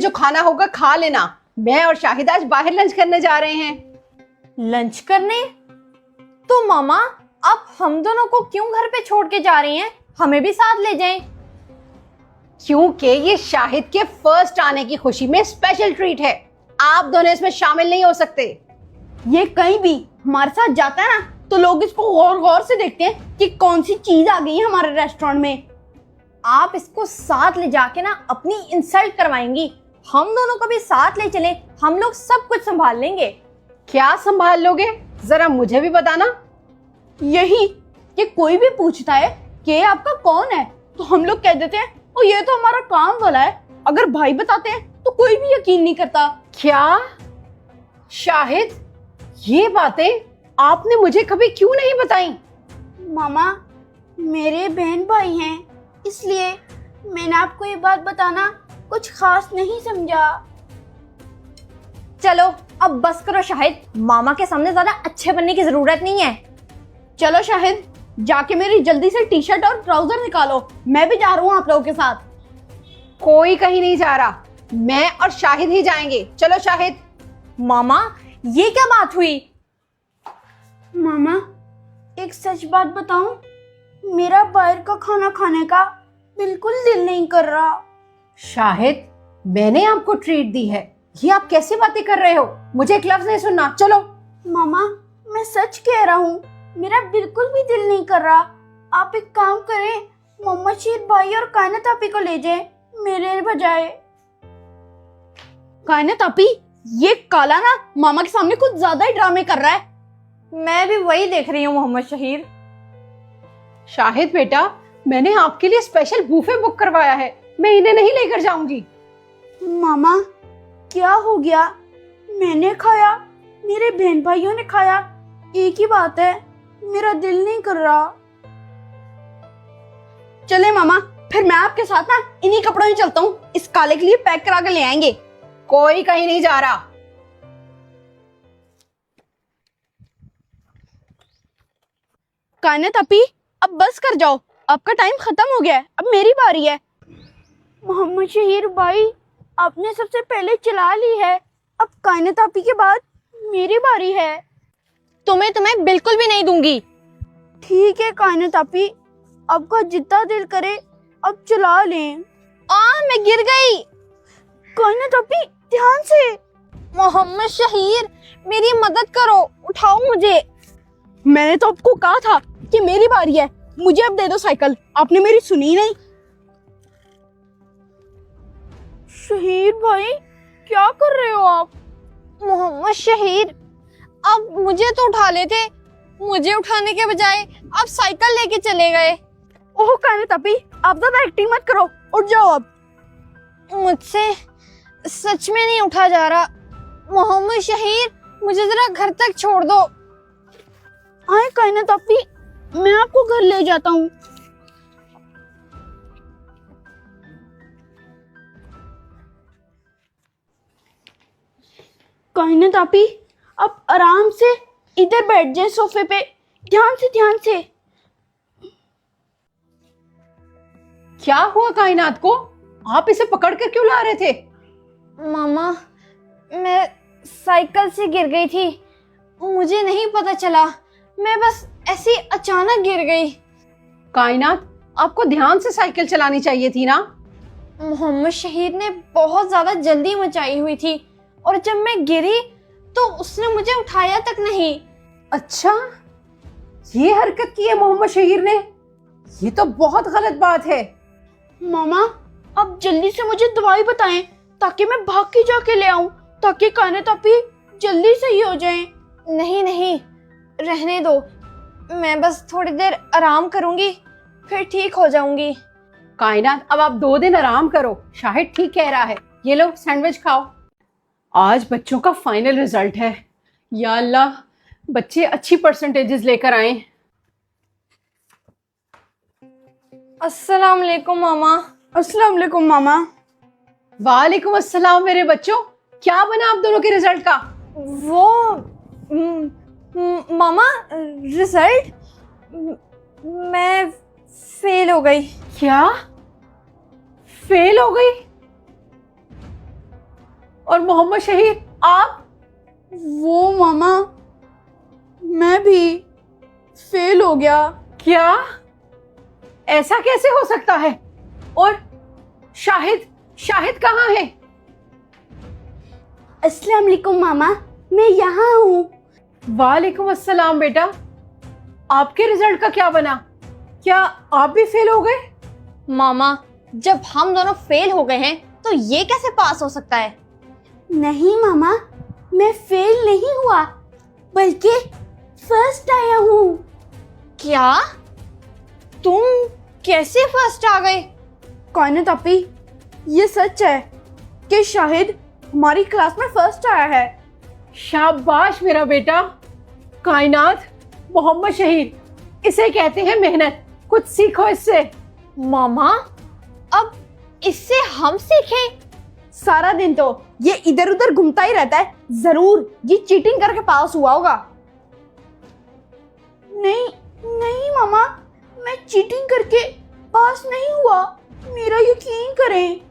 जो खाना होगा खा लेना। मैं और शाहिद आज बाहर लंच करने जा रहे हैं। लंच करने? तो मामा आप हम दोनों को क्यों घर पे छोड़ के जा रही हैं? हमें भी साथ ले जाएं। क्योंकि ये शाहिद के फर्स्ट आने की खुशी में स्पेशल ट्रीट है। आप दोनों इसमें शामिल नहीं हो सकते। ये कहीं भी हमारे साथ जाता है ना तो लोग इसको गौर गौर से देखते हैं कि कौन सी चीज आ गई है हमारे रेस्टोरेंट में। आप इसको साथ ले जाके ना अपनी इंसल्ट करवाएंगी। हम दोनों को भी साथ ले चले, हम लोग सब कुछ संभाल लेंगे। क्या संभाल लोगे? जरा मुझे भी बताना। यही कि कोई भी पूछता है कि ये आपका कौन है तो हम लोग कह देते हैं ओ ये तो हमारा काम वाला है। अगर भाई बताते हैं तो कोई भी यकीन नहीं करता। क्या शाहिद, ये बातें आपने मुझे कभी क्यों नहीं बताई? मामा मेरे बहन भाई हैं इसलिए मैंने आपको ये बात बताना कुछ खास नहीं समझा। चलो अब बस करो शाहिद, मामा के सामने ज्यादा अच्छे बनने की जरूरत नहीं है। चलो शाहिद जाके मेरी जल्दी से टी शर्ट और ट्राउजर निकालो, मैं भी जा रहा हूँ आप लोगों के साथ। कोई कहीं नहीं जा रहा, मैं और शाहिद ही जाएंगे। चलो शाहिद। मामा ये क्या बात हुई? मामा एक सच बात बताऊं, मेरा बाहर का खाना खाने का बिल्कुल दिल नहीं कर रहा। शाहिद मैंने आपको ट्रीट दी है, ये आप कैसी बातें कर रहे हो? मुझे एक लफ्ज नहीं सुनना। चलो। मामा मैं सच कह रहा हूँ, मेरा बिल्कुल भी दिल नहीं कर रहा। आप एक काम करें, मोहम्मद शीर भाई और कायनात आपी को ले जाएं मेरे बजाय। कायनात आपी ये काला ना मामा के सामने कुछ ज्यादा ही ड्रामे कर रहा है। मैं भी वही देख रही हूँ मोहम्मद शहीर। शाहिद बेटा, मैंने आपके लिए स्पेशल बूफे बुक करवाया है, मैं इन्हें नहीं लेकर जाऊंगी। मामा क्या हो गया? मैंने खाया, मेरे बहन भाइयों ने खाया, एक ही बात है, मेरा दिल नहीं कर रहा। चले मामा, फिर मैं आपके साथ ना इन्हीं कपड़ों में चलता हूँ, इस काले के लिए पैक करा के ले आएंगे। कोई कहीं नहीं जा रहा। कायनात आपी अब बस कर जाओ, आपका टाइम खत्म हो गया है, अब मेरी बारी है। मोहम्मद शहीर भाई आपने सबसे पहले चला ली है, अब कायनात आपी के बाद मेरी बारी है। तुम्हें बिल्कुल भी नहीं दूंगी। ठीक है कायनात आपी, आपका जितना दिल करे अब चला लें। मैं गिर गई। कायनात आपी ध्यान से। मोहम्मद शहीर मेरी मदद करो, उठाओ मुझे। मैंने तो आपको कहा था कि मेरी बारी है, मुझे अब दे दो साइकिल, आपने मेरी सुनी नहीं। शहीर भाई क्या कर रहे हो आप? मोहम्मद शहीर अब मुझे तो उठा लेते, मुझे उठाने के बजाय आप साइकिल लेके चले गए। ओह कायनात आपी आप ज्यादा एक्टिंग मत करो, उठ जाओ अब। मुझसे सच में नहीं उठा जा रहा। मोहम्मद शहीर मुझे जरा घर तक छोड़ दो। आए कायनात आपी, मैं आपको घर ले जाता हूँ। कायनात आपी अब आराम से इधर बैठ जाए सोफे पे, ध्यान से। क्या हुआ कायनात को? आप इसे पकड़ कर क्यों ला रहे थे? मामा मैं साइकिल से गिर गई थी, मुझे नहीं पता चला, मैं बस ऐसे अचानक गिर गई। कायनात आपको ध्यान से साइकिल चलानी चाहिए थी ना। मोहम्मद शहीद ने बहुत ज्यादा जल्दी मचाई हुई थी और जब मैं गिरी तो उसने मुझे उठाया तक नहीं। अच्छा, ये हरकत की है मोहम्मद शहीर ने, ये तो बहुत गलत बात है। मामा अब जल्दी से मुझे दवाई बताएं ताकि मैं भाग के जाके ले आऊं, ताकि कायनात आपी जल्दी सही हो जाएं। नहीं रहने दो, मैं बस थोड़ी देर आराम करूंगी फिर ठीक हो जाऊंगी। कायनात अब आप 2 दिन आराम करो, शाहिद ठीक कह रहा है। ये लो सैंडविच खाओ। आज बच्चों का फाइनल रिजल्ट है, या अल्लाह बच्चे अच्छी परसेंटेजेस लेकर आए। अस्सलाम वालेकुम मामा। अस्सलाम वालेकुम मामा। वालेकुम अस्सलाम मेरे बच्चों, क्या बना आप दोनों के रिजल्ट का? वो मामा रिजल्ट मैं फेल हो गई। क्या फेल हो गई? और मोहम्मद शहीर आप? वो मामा, मैं भी फेल हो गया। क्या? ऐसा कैसे हो सकता है? और शाहिद, शाहिद कहाँ है? अस्सलाम वालेकुम मामा, मैं यहाँ हूँ। वालेकुम अस्सलाम बेटा। आपके रिजल्ट का क्या बना? क्या आप भी फेल हो गए? मामा, जब हम दोनों फेल हो गए हैं तो ये कैसे पास हो सकता है? नहीं मामा, मैं फेल नहीं हुआ, बल्कि फर्स्ट आया हूँ। क्या? तुम कैसे फर्स्ट आ गए? कायनात आपी, ये सच है कि शाहिद हमारी क्लास में फर्स्ट आया है। शाबाश मेरा बेटा। कायनात, मोहम्मद शहीर, इसे कहते हैं मेहनत। कुछ सीखो इससे। मामा, अब इससे हम सीखें? सारा दिन तो ये इधर उधर घूमता ही रहता है, जरूर ये चीटिंग करके पास हुआ होगा। नहीं नहीं मामा, मैं चीटिंग करके पास नहीं हुआ, मेरा यकीन करें।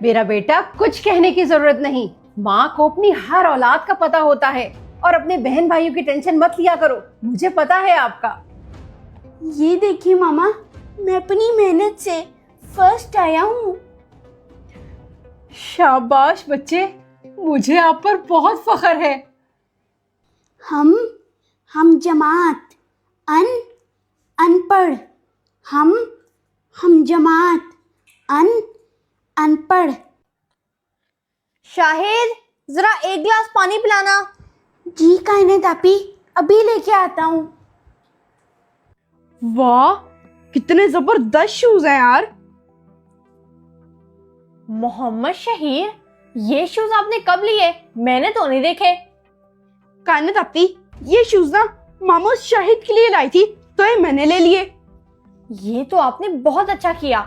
मेरा बेटा, कुछ कहने की जरूरत नहीं। माँ को अपनी हर औलाद का पता होता है। और अपने बहन भाइयों की टेंशन मत लिया करो, मुझे पता है आपका। ये देखिए मामा, मैं अपनी मेहनत से फर्स्ट आया हूँ। शाबाश बच्चे, मुझे आप पर बहुत फख्र है। हम जमात अनपढ़, हम जमात अनपढ़। शाहिद, जरा एक गिलास पानी पिलाना। जी कायनात आपी, अभी लेके आता हूँ। वाह, कितने जबरदस्त शूज हैं यार। मोहम्मद शहीर, ये शूज आपने कब लिए? मैंने तो नहीं देखे। कायनात आपी, ये शूज ना मामा शाहिद के लिए लाई थी, तो ये मैंने ले लिए। ये तो आपने बहुत अच्छा किया।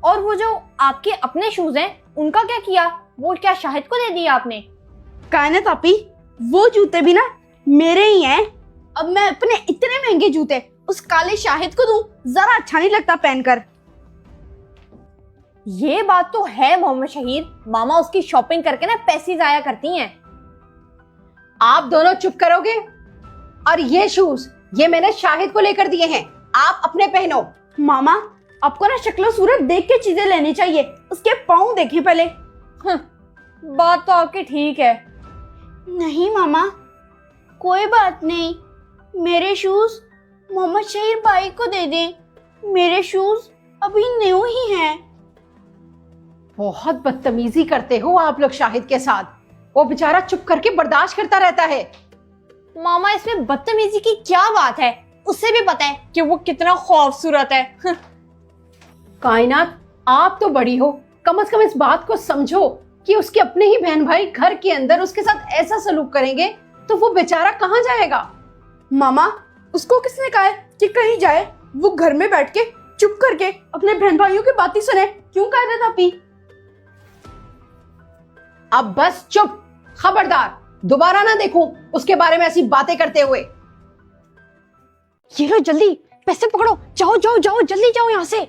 और वो जो आपके अपने शूज हैं, उनका क्या किया? वो क्या शाहिद को दे दिया आपने? कायनात आपी, वो जूते भी ना मेरे ही हैं। अब मैं अपने इतने महंगे जूते उस काले शाहिद को दूं, जरा अच्छा नहीं लगता पहनकर। ये बात तो है मोहम्मद शहीर, मामा उसकी शॉपिंग करके ना पैसे जाया करती हैं। आप दोनों चुप करोगे? और ये शूज, ये मैंने शाहिद को लेकर दिए हैं, आप अपने पहनो। मामा, आपको ना शक्ल सूरत देख के चीजें लेनी चाहिए, उसके पाँव देखें पहले। बात तो आपकी ठीक है। नहीं मामा, कोई बात नहीं, मेरे शूज मोहम्मद शहीर भाई को दे दें, मेरे शूज अभी न्यू ही हैं। बहुत बदतमीजी करते हो आप लोग शाहिद के साथ। वो बेचारा चुप करके बर्दाश्त करता रहता है। मामा, इसमें बदतमीजी की क्या बात है? उसे भी पता है कि वो कितना खूबसूरत है। कायनात, आप तो बड़ी हो, कम से कम इस बात को समझो कि उसके अपने ही बहन भाई घर के अंदर उसके साथ ऐसा सलूक करेंगे तो वो बेचारा कहाँ जाएगा? मामा, उसको किसने कहा है कि कहीं जाए? वो घर में बैठ के चुप करके अपने बहन भाइयों की बातें सुने। क्यों कह रहे थे आपी? अब बस चुप, खबरदार, दोबारा ना देखूं उसके बारे में ऐसी बातें करते हुए। ये लो, जल्दी पैसे पकड़ो, जाओ जाओ जाओ, जल्दी जाओ यहाँ से।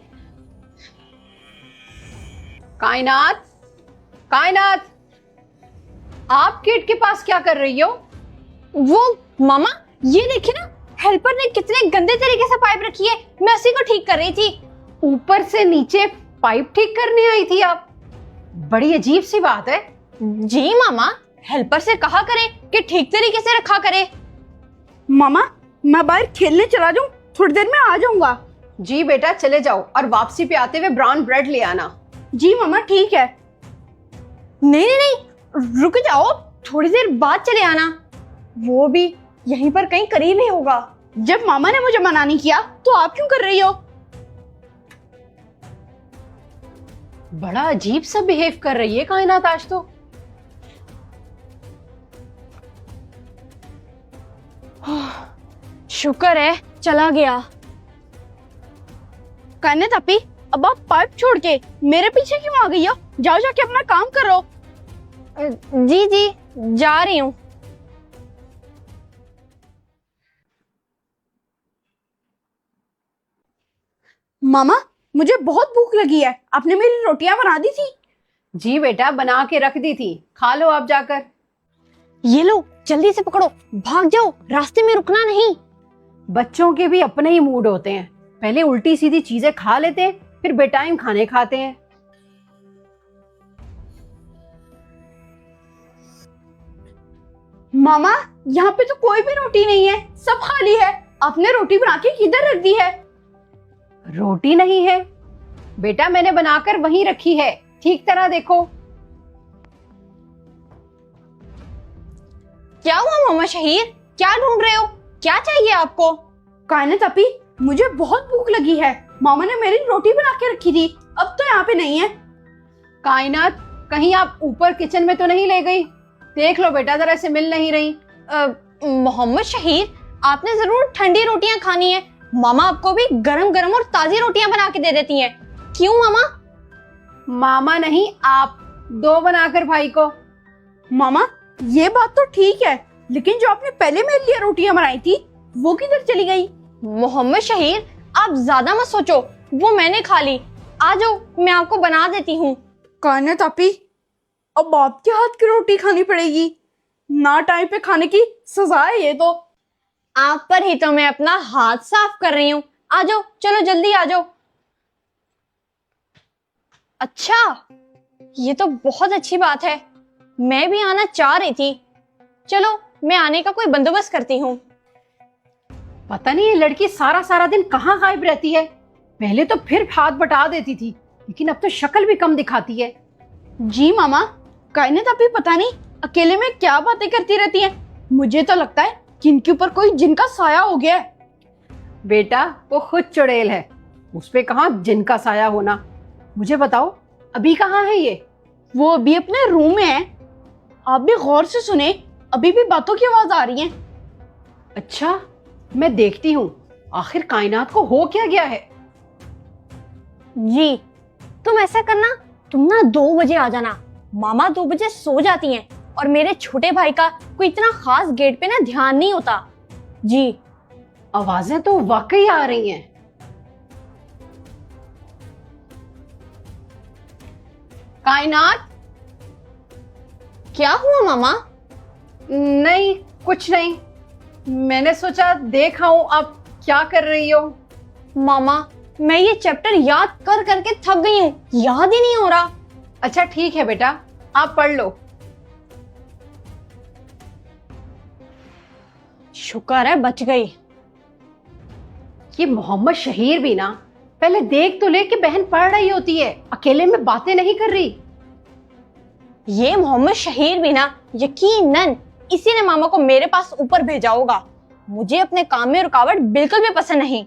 कायनात, कायनात, आप गेट के पास क्या कर रही हो? वो मामा, ये देखिए ना, हेल्पर ने कितने गंदे तरीके से पाइप रखी है, मैं उसी को ठीक कर रही थी। ऊपर से नीचे पाइप ठीक करने आई थी आप? बड़ी अजीब सी बात है। जी मामा, हेल्पर से कहा करें कि ठीक तरीके से रखा करे। मामा, मैं बाहर खेलने चला जाऊं, थोड़ी देर में आ जाऊंगा। जी बेटा, चले जाओ और वापसी पे आते हुए ब्राउन ब्रेड ले आना। जी मामा, ठीक है। नहीं नहीं नहीं, रुक जाओ, थोड़ी देर बाद चले आना। वो भी यहीं पर कहीं करीब ही होगा। जब मामा ने मुझे मना नहीं किया तो आप क्यों कर रही हो? बड़ा अजीब सा बिहेव कर रही है कायनात आज तो। शुक्र है चला गया। कायनात आपी, अब आप पाइप छोड़ के मेरे पीछे क्यों आ गई हो? जाओ जाके अपना काम करो। जी जी, जा रही हूँ। मामा, मुझे बहुत भूख लगी है, आपने मेरी रोटियां बना दी थी? जी बेटा, बना के रख दी थी, खा लो आप जाकर। ये लो, जल्दी से पकड़ो, भाग जाओ, रास्ते में रुकना नहीं। बच्चों के भी अपने ही मूड होते हैं, पहले उल्टी सीधी चीजें खा लेते हैं, फिर बेटाइम खाने खाते हैं। मामा, यहाँ पे तो कोई भी रोटी नहीं है, सब खाली है। आपने रोटी बना के किधर रख दी है? रोटी नहीं है बेटा, मैंने बनाकर वहीं रखी है, ठीक तरह देखो। क्या हुआ मामा शहीर, क्या ढूंढ रहे हो? क्या चाहिए आपको? कायनात अपी, मुझे बहुत भूख लगी है। मामा ने मेरी रोटी बना के रखी थी, अब तो यहाँ पे नहीं है। कायनात, कहीं आप ऊपर किचन में तो नहीं ले गई? देख लो बेटा, जरा से मिल नहीं रही। मोहम्मद शहीर, आपने जरूर ठंडी रोटियां खानी है। मामा आपको भी गरम गरम और ताजी रोटियां बना के दे देती हैं। क्यों मामा? मामा नहीं, आप दो बनाकर भाई को। मामा, ये बात तो ठीक है, लेकिन जो आपने पहले मेरे लिए रोटियां बनाई थी वो किधर चली गई? मोहम्मद शहीर, आप ज्यादा मत सोचो, वो मैंने खा ली। आ जाओ, मैं आपको बना देती हूँ। कायनात अपी, अब आपके हाथ की रोटी खानी पड़ेगी। ना टाइम पे खाने की सजा है ये तो। आप पर ही तो मैं अपना हाथ साफ कर रही हूँ। आ जाओ, चलो जल्दी आ जाओ। अच्छा, ये तो बहुत अच्छी बात है, मैं भी आना चाह रही थी। चलो, मैं आने का कोई बंदोबस्त करती हूँ। पता नहीं ये लड़की सारा सारा दिन कहाँ गायब रहती है। पहले तो फिर हाथ बटा देती थी, लेकिन अब तो शक्ल भी कम दिखाती है। जी मामा, कायनात अपी पता नहीं अकेले में क्या बातें करती रहती है। मुझे तो लगता है कि इनके ऊपर कोई जिन का साया हो गया है। बेटा, वो खुद चुड़ैल है, उस पे कहाँ जिन का साया होना। मुझे बताओ, अभी कहाँ है ये? वो अभी अपने रूम में है। आप भी गौर से सुने, अभी भी बातों की आवाज आ रही है। अच्छा, मैं देखती हूँ आखिर कायनात को हो क्या गया है। जी, तुम ऐसा करना, तुम ना 2 बजे आ जाना। मामा 2 बजे सो जाती हैं और मेरे छोटे भाई का कोई इतना खास गेट पे ना ध्यान नहीं होता। जी। आवाजें तो वाकई आ रही हैं। कायनात? क्या हुआ मामा? नहीं, कुछ नहीं। मैंने सोचा देख आऊं आप क्या कर रही हो। मामा, मैं ये चैप्टर याद कर करके थक गई हूँ, याद ही नहीं हो रहा। अच्छा ठीक है बेटा, आप पढ़ लो। शुक्र है बच गई। ये मोहम्मद शहीर भी ना, पहले देख तो ले कि बहन पढ़ रही होती है, अकेले में बातें नहीं कर रही। ये मोहम्मद शहीर भी ना यकीनन इसी ने मामा को मेरे पास ऊपर भेजा होगा। मुझे अपने काम में रुकावट बिल्कुल भी पसंद नहीं।